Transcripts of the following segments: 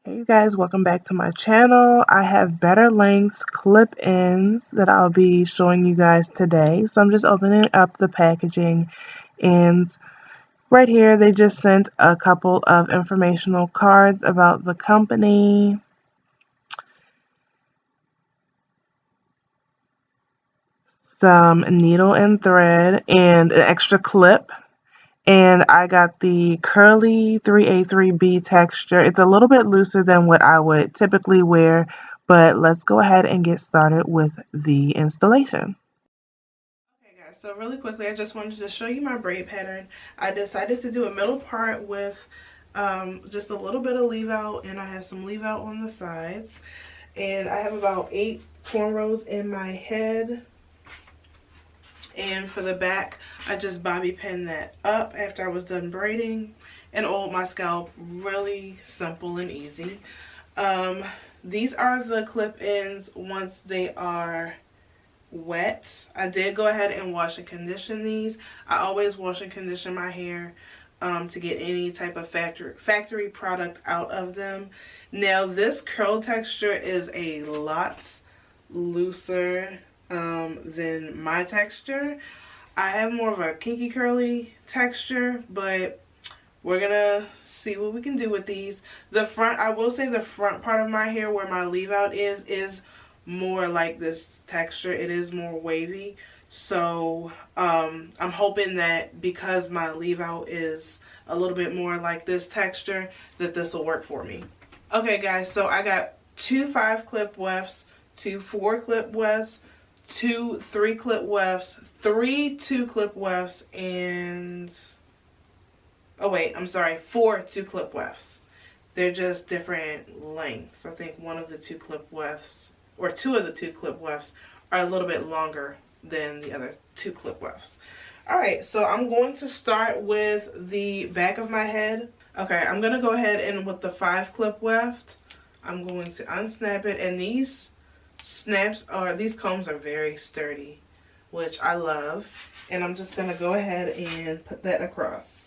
Hey you guys, welcome back to my channel. I have Better Lengths Clip-Ins that I'll be showing you guys today. So I'm just opening up the packaging, and right here they just sent a couple of informational cards about the company, some needle and thread, and an extra clip. And I got the curly 3A3B texture. It's a little bit looser than what I would typically wear, but let's go ahead and get started with the installation. Okay guys, so really quickly I just wanted to show you my braid pattern. I decided to do a middle part with just a little bit of leave out, and I have some leave out on the sides. And I have about 8 cornrows in my head. And for the back, I just bobby pinned that up after I was done braiding and oiled my scalp. Really simple and easy. These are the clip-ins once they are wet. I did go ahead and wash and condition these. I always wash and condition my hair to get any type of factory product out of them. Now this curl texture is a lot looser than my texture. I have more of a kinky curly texture, but we're gonna see what we can do with these. The front, I will say the front part of my hair where my leave out is more like this texture. It is more wavy. So I'm hoping that because my leave out is a little bit more like this texture, that this will work for me. Okay guys, so I got 2 5-clip wefts, 2 4-clip wefts, 2 3-clip wefts, 3 2-clip wefts, and oh wait, I'm sorry, 4 2-clip wefts. They're just different lengths. I think one of the 2-clip wefts, or 2 of the 2-clip wefts, are a little bit longer than the other 2-clip wefts. Alright, so I'm going to start with the back of my head. Okay, I'm going to go ahead and with the 5-clip weft, I'm going to unsnap it, and these combs are very sturdy, which I love, and I'm just going to go ahead and put that across.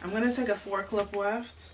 I'm going to take a 4-clip weft.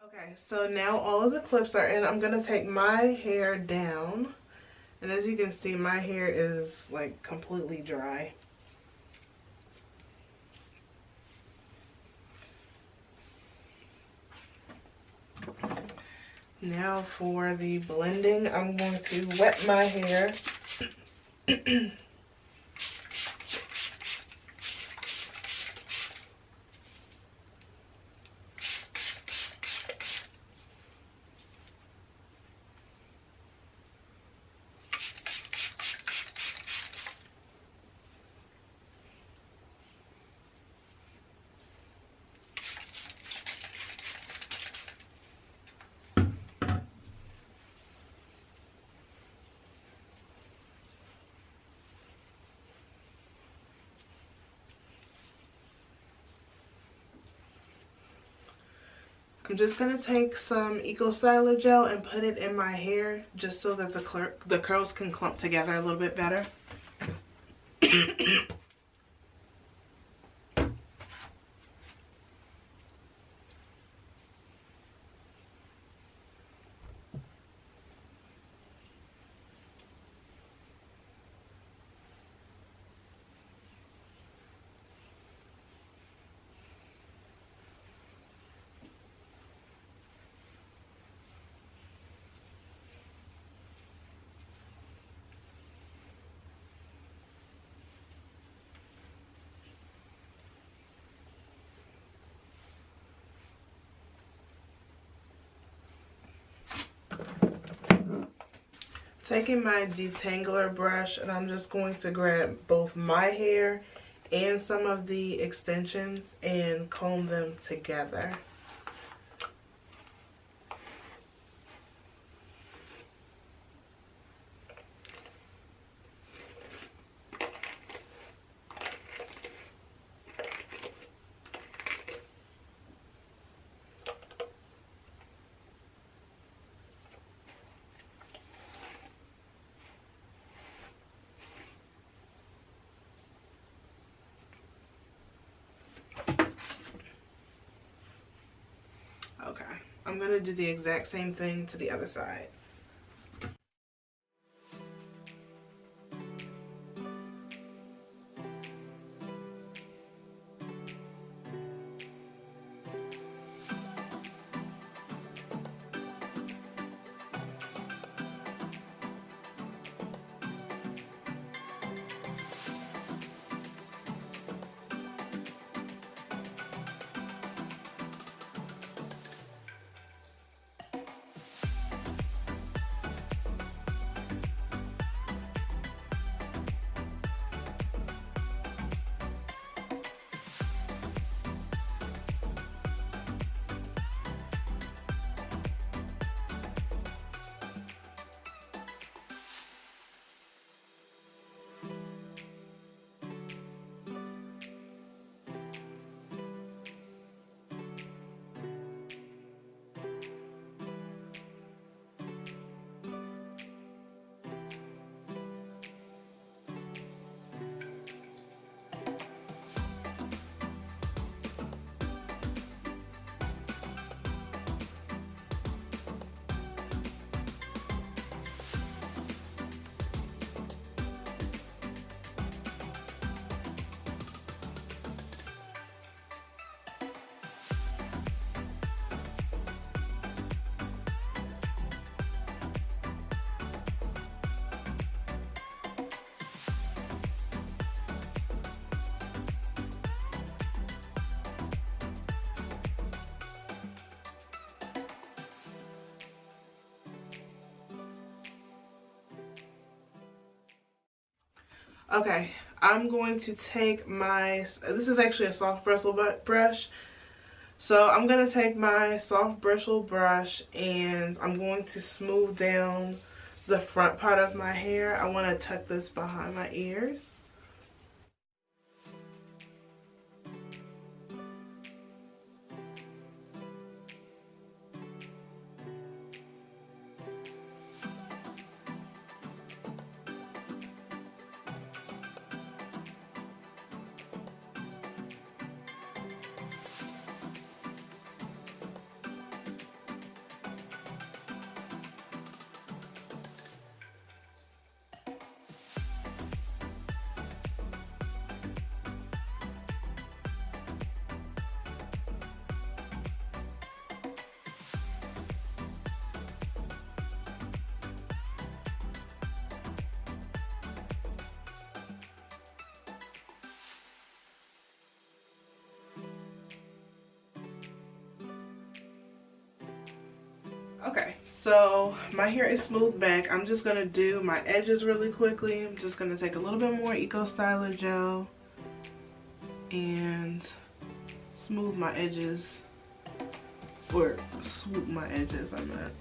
Okay, so now all of the clips are in. I'm gonna take my hair down, and as you can see, my hair is like completely dry. Now for the blending, I'm going to wet my hair. I'm just going to take some Eco Styler gel and put it in my hair just so that the curls can clump together a little bit better. Taking my detangler brush, and I'm just going to grab both my hair and some of the extensions and comb them together. Okay, I'm gonna do the exact same thing to the other side. Okay, I'm going to take my, this is actually a soft bristle brush. So I'm going to take my soft bristle brush and I'm going to smooth down the front part of my hair. I want to tuck this behind my ears. Okay, so my hair is smoothed back. I'm just gonna do my edges really quickly. I'm just gonna take a little bit more Eco Styler gel and smooth my edges, or swoop my edges, I meant.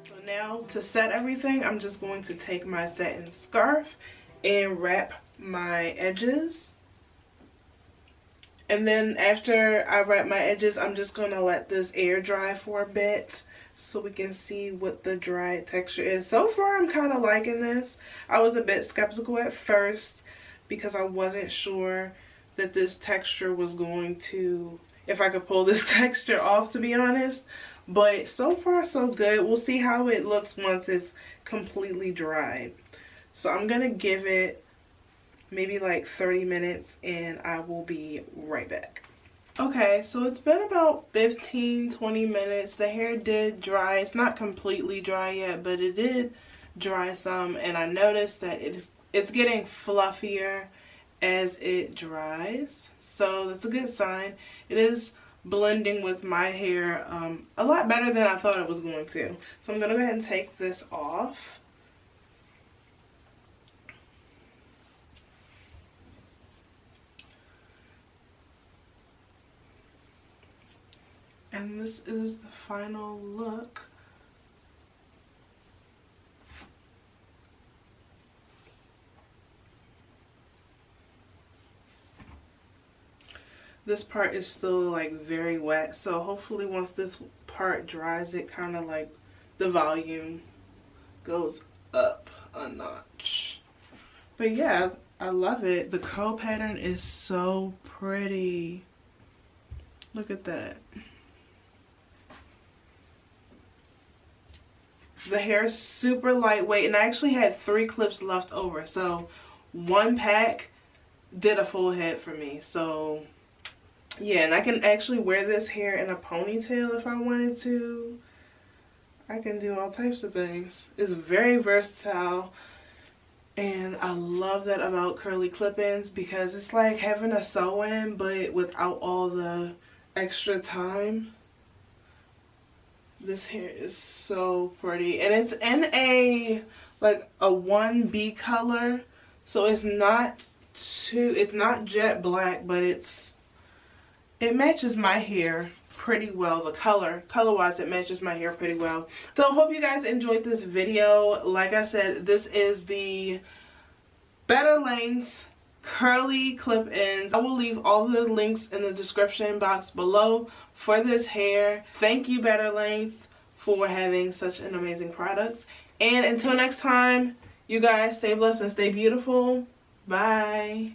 So now to set everything, I'm just going to take my satin scarf and wrap my edges. And then after I wrap my edges, I'm just going to let this air dry for a bit so we can see what the dry texture is. So far, I'm kind of liking this. I was a bit skeptical at first because I wasn't sure that this texture was going to, if I could pull this texture off, to be honest. But so far so good. We'll see how it looks once it's completely dried. So I'm gonna give it maybe like 30 minutes and I will be right back. Okay, so it's been about 15-20 minutes. The hair did dry. It's not completely dry yet, but it did dry some, and I noticed that it's getting fluffier as it dries, so that's a good sign. It is blending with my hair a lot better than I thought it was going to. So I'm gonna go ahead and take this off. And this is the final look. This part is still like very wet, so hopefully once this part dries, it kind of like the volume goes up a notch. But yeah, I love it. The curl pattern is so pretty. Look at that. The hair is super lightweight, and I actually had 3 clips left over, so one pack did a full head for me. So yeah, and I can actually wear this hair in a ponytail if I wanted to. I can do all types of things. It's very versatile, and I love that about curly clip-ins because it's like having a sew-in but without all the extra time. This hair is so pretty, and it's in a like a 1B color, so it's not jet black, but it matches my hair pretty well. The color-wise, it matches my hair pretty well. So I hope you guys enjoyed this video. Like I said, this is the BetterLength curly clip-ins. I will leave all the links in the description box below for this hair. Thank you, BetterLength, for having such an amazing product. And until next time, you guys stay blessed and stay beautiful. Bye.